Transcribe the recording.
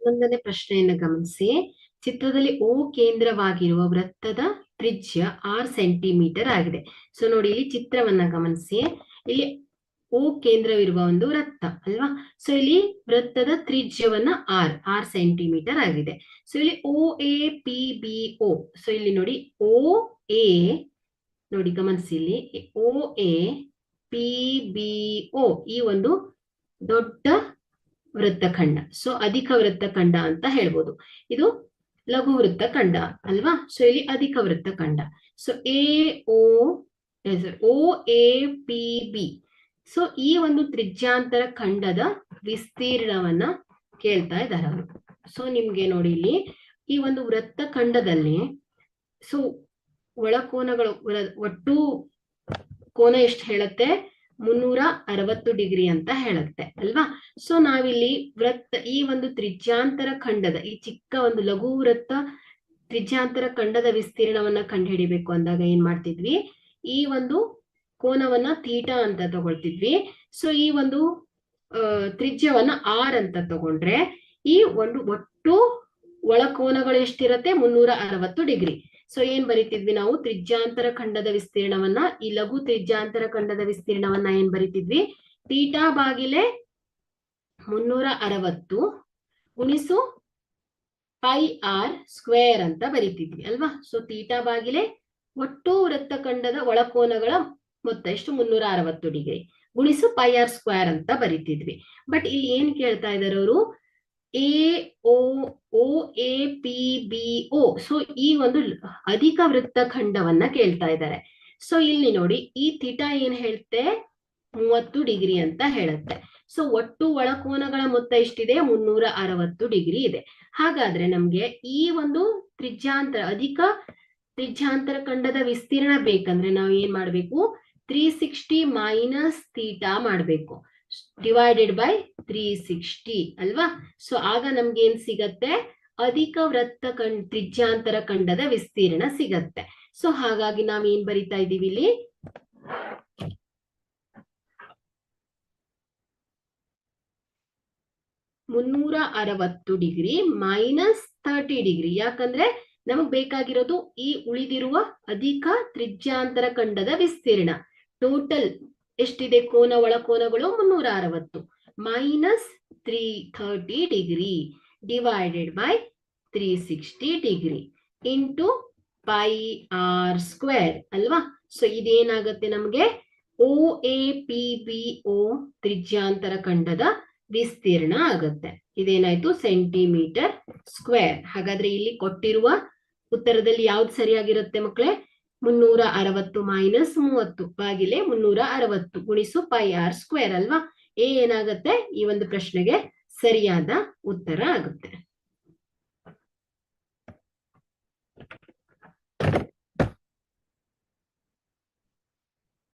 ಒಂದನೇ ಪ್ರಶ್ನೆಯನ್ನು ಗಮನಿಸಿ. ಚಿತ್ರದಲ್ಲಿ O ಕೇಂದ್ರವಾಗಿರುವ ವೃತ್ತದ ತ್ರಿಜ್ಯ 6 ಸೆಂಟಿಮೀಟರ್ ಆಗಿದೆ. ಸೊ ನೋಡಿ, ಇಲ್ಲಿ ಚಿತ್ರವನ್ನ ಗಮನಿಸಿ. ಇಲ್ಲಿ O ಕೇಂದ್ರವಿರುವ ಒಂದು ವೃತ್ತ ಅಲ್ವಾ. ಸೊ ಇಲ್ಲಿ ವೃತ್ತದ ತ್ರಿಜ್ಯವನ್ನ 6 ಸೆಂಟಿಮೀಟರ್ ಆಗಿದೆ. ಸೊ ಇಲ್ಲಿ OAPBO. ಸೊ ಇಲ್ಲಿ ನೋಡಿ, OA ನೋಡಿ, ಗಮನಿಸಿ, ಇಲ್ಲಿ OAPBO ಈ ಒಂದು ದೊಡ್ಡ ವೃತ್ತಖಂಡ. ಸೊ ಅಧಿಕ ವೃತ್ತಖಂಡ ಅಂತ ಹೇಳ್ಬೋದು. ಇದು ಲಘು ವೃತ್ತಖಂಡ ಅಲ್ವಾ. ಸೊ ಇಲ್ಲಿ ಅಧಿಕ ವೃತ್ತಖಂಡ. So OAPB. ಸೊ ಈ ಒಂದು ತ್ರಿಜ್ಯಾಂತರ ಖಂಡದ ವಿಸ್ತೀರ್ಣವನ್ನ ಕೇಳ್ತಾ ಇದ್ದಾರೆ ಅವರು. ಸೊ ನಿಮ್ಗೆ ನೋಡಿ, ಇಲ್ಲಿ ಈ ಒಂದು ವೃತ್ತಖಂಡದಲ್ಲಿ ಸೊ ಒಳಕೋನಗಳು ಒಟ್ಟು ಕೋನ ಎಷ್ಟು ಹೇಳುತ್ತೆ? 360 ಡಿಗ್ರಿ ಅಂತ ಹೇಳುತ್ತೆ ಅಲ್ವಾ. ಸೊ ನಾವಿಲ್ಲಿ ಈ ಒಂದು ತ್ರಿಜ್ಯಾಂತರ ಖಂಡದ ಈ ಚಿಕ್ಕ ಒಂದು ಲಘು ವೃತ್ತ ತ್ರಿಜ್ಯಾಂತರ ಖಂಡದ ವಿಸ್ತೀರ್ಣವನ್ನ ಕಂಡುಹಿಡಿಬೇಕು ಅಂದಾಗ ಏನ್ ಮಾಡ್ತಿದ್ವಿ? ಈ ಒಂದು ಕೋನವನ್ನ ಥೀಟಾ ಅಂತ ತಗೊಳ್ತಿದ್ವಿ. ಸೊ ಈ ಒಂದು ತ್ರಿಜ್ಯವನ್ನ R ಅಂತ ತಗೊಂಡ್ರೆ ಈ ಒಂದು ಒಟ್ಟು ಒಳಕೋನಗಳು ಎಷ್ಟಿರತ್ತೆ? 360 ಡಿಗ್ರಿ. ಸೊ ಏನ್ ಬರಿತಿದ್ವಿ ನಾವು? ತ್ರಿಜ್ಯಾಂತರ ಖಂಡದ ವಿಸ್ತೀರ್ಣವನ್ನ, ಈ ಲಘು ತ್ರಿಜ್ಯಾಂತರ ಖಂಡದ ವಿಸ್ತೀರ್ಣವನ್ನ ಏನ್ ಬರಿತಿದ್ವಿ? ಥೀಟಾ ಭಾಗಿಲೆ 360 ಗುಣಿಸು πr ಸ್ಕ್ವೇರ್ ಅಂತ ಬರಿತಿದ್ವಿ ಅಲ್ವಾ. ಸೊ ಥೀಟಾ ಭಾಗಿಲೆ ಒಟ್ಟು ವೃತ್ತಖಂಡದ ಒಳಕೋನಗಳ ಮೊತ್ತ ಎಷ್ಟು? 360 ಡಿಗ್ರಿ ಗುಣಿಸು πr ಸ್ಕ್ವೇರ್ ಅಂತ ಬರಿತಿದ್ವಿ. ಬಟ್ ಇಲ್ಲಿ ಏನ್ ಕೇಳ್ತಾ ಇದಾರೆ ಅವರು? OAPBO. ಸೊ ಈ ಒಂದು ಅಧಿಕ ವೃತ್ತಖಂಡವನ್ನ ಕೇಳ್ತಾ ಇದ್ದಾರೆ. ಸೊ ಇಲ್ಲಿ ನೋಡಿ, ಈ ಥೀಟಾ ಏನ್ ಹೇಳುತ್ತೆ? 30 ಡಿಗ್ರಿ ಅಂತ ಹೇಳುತ್ತೆ. ಸೊ ಒಟ್ಟು ಒಳಕೋನಗಳ ಮೊತ್ತ ಎಷ್ಟಿದೆ? 360 ಡಿಗ್ರಿ ಇದೆ. ಹಾಗಾದ್ರೆ ನಮ್ಗೆ ಈ ಒಂದು ಅಧಿಕ ತ್ರಿಜ್ಯಾಂತರ ಖಂಡದ ವಿಸ್ತೀರ್ಣ ಬೇಕಂದ್ರೆ ನಾವು ಏನ್ ಮಾಡ್ಬೇಕು? 360 ಮೈನಸ್ ಥೀಟಾ ಮಾಡ್ಬೇಕು, ಡಿವೈಡೆಡ್ ಬೈ 360 ಅಲ್ವಾ. ಸೊ ಆಗ ನಮ್ಗೆ ಏನ್ ಸಿಗತ್ತೆ? ಅಧಿಕ ತ್ರಿಜ್ಯಾಂತರ ಖಂಡದ ವಿಸ್ತೀರ್ಣ ಸಿಗತ್ತೆ. ಸೊ ಹಾಗಾಗಿ ನಾವ್ ಏನ್ ಬರಿತಾ ಇದೀವಿ ಇಲ್ಲಿ? -360 ಮೈನಸ್ 30 ಡಿಗ್ರಿ. ಯಾಕಂದ್ರೆ ನಮಗ್ ಬೇಕಾಗಿರೋದು ಈ ಉಳಿದಿರುವ ಅಧಿಕ ತ್ರಿಜ್ಯಾಂತರ ಖಂಡದ ವಿಸ್ತೀರ್ಣ. ಟೋಟಲ್ ಎಷ್ಟಿದೆ? ಒಳಕೋನಗಳು 360 minus 330 degree divided by 360 degree into πr square ಅಲ್ವಾ. ಸೊ ಇದೇನಾಗತ್ತೆ ನಮ್ಗೆ? OAPBO ತ್ರಿಜ್ಯಾಂತರ ಖಂಡದ ವಿಸ್ತೀರ್ಣ ಆಗತ್ತೆ. ಇದೇನಾಯ್ತು? Centimetre square. ಹಾಗಾದ್ರೆ ಇಲ್ಲಿ ಕೊಟ್ಟಿರುವ ಉತ್ತರದಲ್ಲಿ ಯಾವ್ದು ಸರಿಯಾಗಿರುತ್ತೆ ಮಕ್ಕಳೇ? 360 ಮೈನಸ್ 30 ಭಾಗಿಲೆ 360 ಗುಣಿಸು πr ಸ್ಕ್ವೇರ್ ಅಲ್ವಾ. ಏನಾಗತ್ತೆ? ಈ ಒಂದು ಪ್ರಶ್ನೆಗೆ ಸರಿಯಾದ ಉತ್ತರ ಆಗುತ್ತೆ.